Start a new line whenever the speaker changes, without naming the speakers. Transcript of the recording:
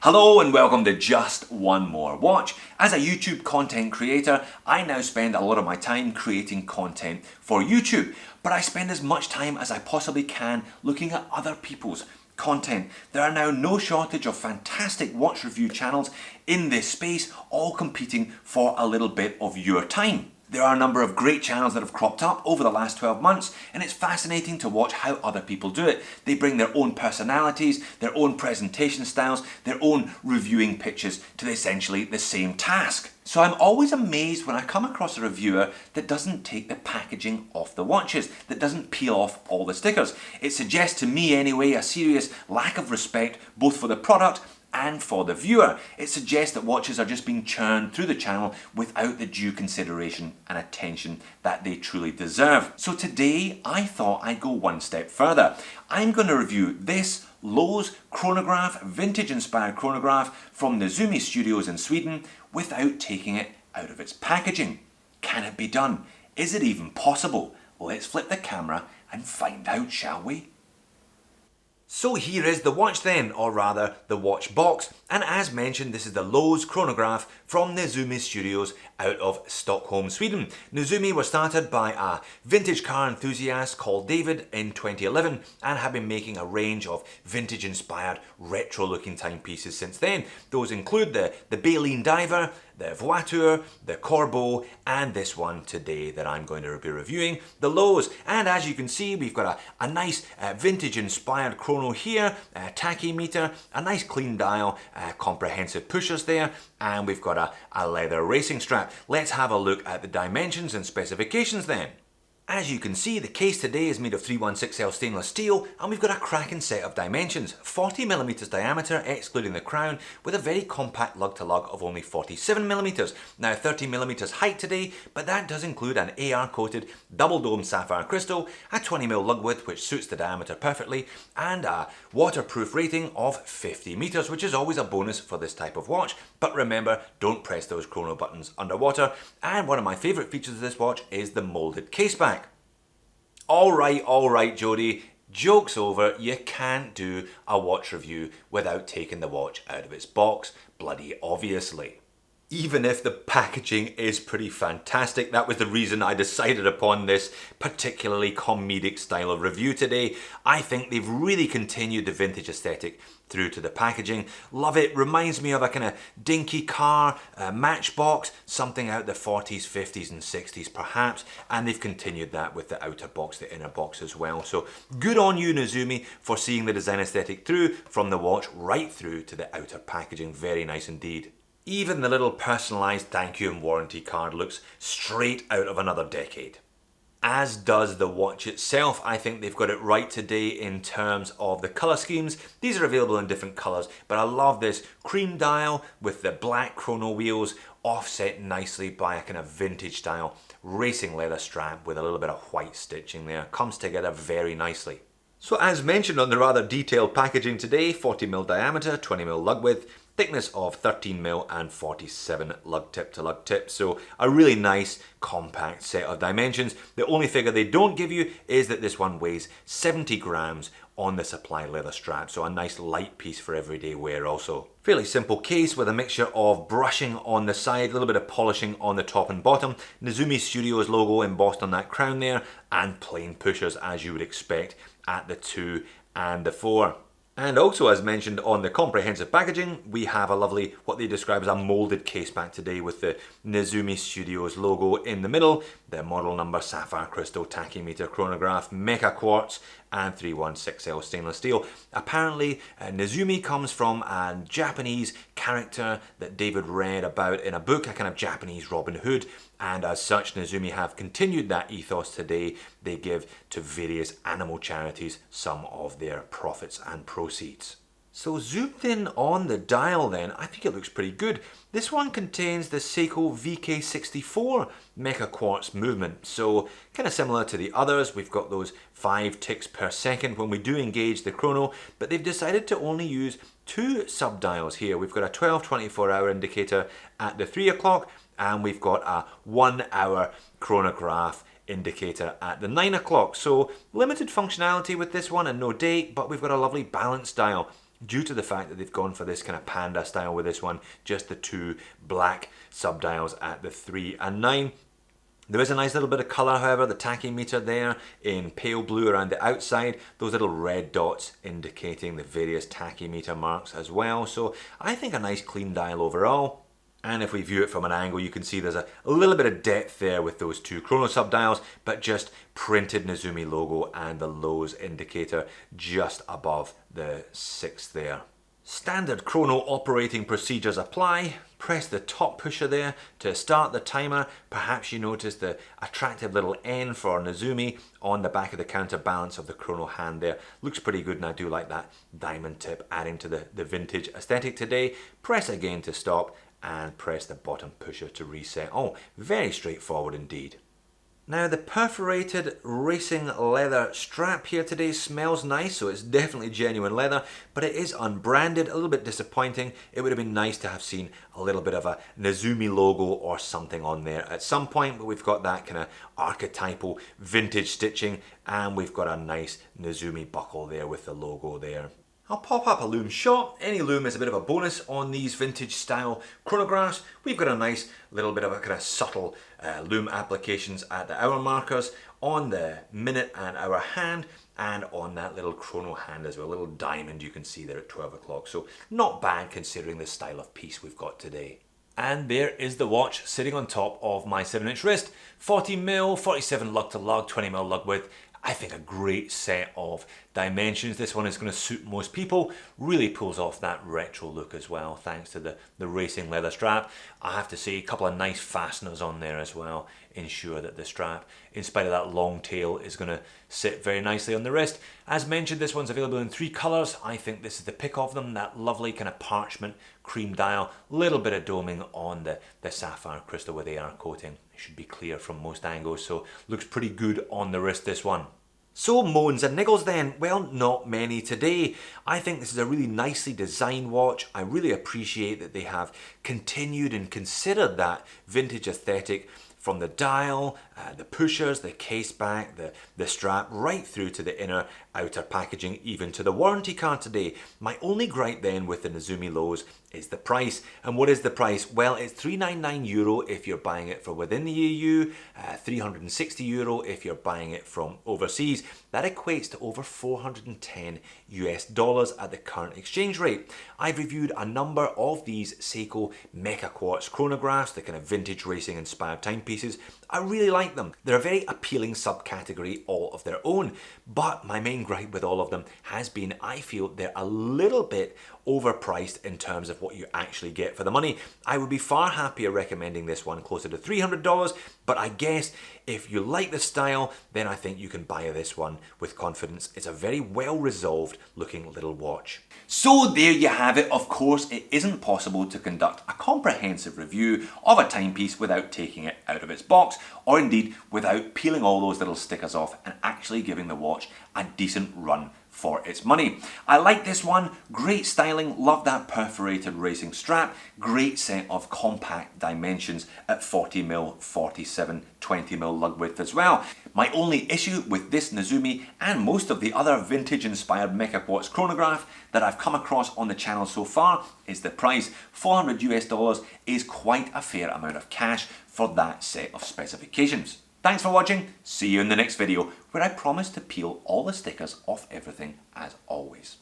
Hello and welcome to Just One More Watch. As a YouTube content creator, I now spend a lot of my time creating content for YouTube, but I spend as much time as I possibly can looking at other people's content. There are now no shortage of fantastic watch review channels in this space, all competing for a little bit of your time. There are a number of great channels that have cropped up over the last 12 months, and it's fascinating to watch how other people do it. They bring their own personalities, their own presentation styles, their own reviewing pitches to essentially the same task. So I'm always amazed when I come across a reviewer that doesn't take the packaging off the watches, that doesn't peel off all the stickers. It suggests to me anyway a serious lack of respect both for the product and for the viewer. It suggests that watches are just being churned through the channel without the due consideration and attention that they truly deserve. So today I thought I'd go one step further. I'm going to review this LOEWS chronograph, vintage inspired chronograph from the Zumi Studios in Sweden without taking it out of its packaging. Can it be done? Is it even possible? Let's flip the camera and find out, shall we? So here is the watch then, or rather the watch box, and as mentioned this is the LOEWS chronograph from the Zumi Studios out of Stockholm, Sweden. Zumi was started by a vintage car enthusiast called David in 2011 and have been making a range of vintage inspired retro looking timepieces since then. Those include the Baleen Diver, the Voiture, the Corbeau, and this one today that I'm going to be reviewing, the LOEWS. And as you can see, we've got a nice vintage inspired chrono here, a tachymeter, a nice clean dial, comprehensive pushers there, and we've got a leather racing strap. Let's have a look at the dimensions and specifications then. As you can see, the case today is made of 316L stainless steel, and we've got a cracking set of dimensions. 40mm diameter excluding the crown, with a very compact lug to lug of only 47mm. Now 30mm height today, but that does include an AR coated double dome sapphire crystal, a 20mm lug width which suits the diameter perfectly, and a waterproof rating of 50 meters, which is always a bonus for this type of watch. But remember, don't press those chrono buttons underwater. And one of my favourite features of this watch is the moulded case back. All right, Jody, joke's over. You can't do a watch review without taking the watch out of its box, bloody obviously. Even if the packaging is pretty fantastic, that was the reason I decided upon this particularly comedic style of review today. I think they've really continued the vintage aesthetic through to the packaging. Love it. Reminds me of a kind of dinky car, matchbox, something out the 40s, 50s and 60s perhaps, and they've continued that with the outer box, the inner box as well. So good on you, Zumi, for seeing the design aesthetic through from the watch right through to the outer packaging. Very nice indeed. Even the little personalised thank you and warranty card looks straight out of another decade. As does the watch itself. I think they've got it right today in terms of the colour schemes. These are available in different colours, but I love this cream dial with the black chrono wheels offset nicely by a kind of vintage style racing leather strap with a little bit of white stitching there. Comes together very nicely. So as mentioned on the rather detailed packaging today, 40mm diameter, 20mm lug width, thickness of 13mm and 47 lug tip to lug tip. So a really nice compact set of dimensions. The only figure they don't give you is that this one weighs 70 grams on the supply leather strap. So a nice light piece for everyday wear also. Fairly simple case with a mixture of brushing on the side, a little bit of polishing on the top and bottom, Zumi Studios logo embossed on that crown there, and plain pushers as you would expect at the 2 and the 4. And also, as mentioned on the comprehensive packaging, we have a lovely, what they describe as a moulded case back today with the Zumi Studios logo in the middle, the model number sapphire crystal tachymeter chronograph, mecha quartz, and 316L stainless steel. Apparently, Zumi comes from a Japanese character that David read about in a book, a kind of Japanese Robin Hood, and as such, Zumi have continued that ethos today. They give to various animal charities some of their profits and proceeds. So zoomed in on the dial then, I think it looks pretty good. This one contains the Seiko VK64 mecha quartz movement, so kind of similar to the others. We've got those 5 ticks per second when we do engage the chrono, but they've decided to only use 2 sub-dials here. We've got a 12-24 hour indicator at the 3 o'clock, and we've got a 1 hour chronograph indicator at the 9 o'clock. So limited functionality with this one and no date, but we've got a lovely balanced dial. due to the fact that they've gone for this kind of panda style with this one, just the two black subdials at the 3 and 9. There is a nice little bit of colour, however, the tachymeter there in pale blue around the outside, those little red dots indicating the various tachymeter marks as well. So I think a nice clean dial overall. And if we view it from an angle, you can see there's a little bit of depth there with those two chrono subdials, but just printed Nezumi logo and the LOEWS indicator just above the 6 there. Standard chrono operating procedures apply. Press the top pusher there to start the timer. Perhaps you notice the attractive little N for Nezumi on the back of the counterbalance of the chrono hand there. Looks pretty good, and I do like that diamond tip adding to the vintage aesthetic today. Press again to stop and press the bottom pusher to reset. Oh, very straightforward indeed. Now the perforated racing leather strap here today smells nice, so it's definitely genuine leather, but it is unbranded, a little bit disappointing. It would have been nice to have seen a little bit of a Nezumi logo or something on there at some point, but we've got that kind of archetypal vintage stitching, and we've got a nice Nezumi buckle there with the logo there. I'll pop up a loom shot. Any loom is a bit of a bonus on these vintage style chronographs. We've got a nice little bit of a kind of subtle loom applications at the hour markers, on the minute and hour hand, and on that little chrono hand as well. A little diamond you can see there at 12 o'clock. So not bad considering the style of piece we've got today. And there is the watch sitting on top of my 7-inch wrist. 40mm, 47 lug to lug, 20mm lug width. I think a great set of dimensions. This one is going to suit most people. Really pulls off that retro look as well, thanks to the racing leather strap. I have to say, a couple of nice fasteners on there as well. Ensure that the strap, in spite of that long tail, is going to sit very nicely on the wrist. As mentioned, this one's available in 3 colours. I think this is the pick of them. That lovely kind of parchment cream dial. Little bit of doming on the sapphire crystal with AR coating. It should be clear from most angles, so looks pretty good on the wrist, this one. So moans and niggles then? Well, not many today. I think this is a really nicely designed watch. I really appreciate that they have continued and considered that vintage aesthetic from the dial, the pushers, the case back, the strap, right through to the inner outer packaging, even to the warranty card today. My only gripe then with the Nezumi LOEWS is the price. And what is the price? Well, it's €399 if you're buying it from within the EU, €360 if you're buying it from overseas. That equates to over $410 at the current exchange rate. I've reviewed a number of these Seiko Mecha Quartz chronographs, the kind of vintage racing inspired timepieces. I really like them. They're a very appealing subcategory all of their own, but my main gripe with all of them has been I feel they're a little bit overpriced in terms of what you actually get for the money. I would be far happier recommending this one closer to $300, but I guess if you like the style, then I think you can buy this one with confidence. It's a very well resolved looking little watch. So there you have it. Of course, it isn't possible to conduct a comprehensive review of a timepiece without taking it out of its box, or indeed without peeling all those little stickers off and actually giving the watch a decent run for its money. I like this one, great styling, love that perforated racing strap, great set of compact dimensions at 40mm, 47, 20mm lug width as well. My only issue with this Nezumi and most of the other vintage inspired Mecha Quartz chronograph that I've come across on the channel so far is the price. $400 is quite a fair amount of cash for that set of specifications. Thanks for watching, see you in the next video where I promise to peel all the stickers off everything as always.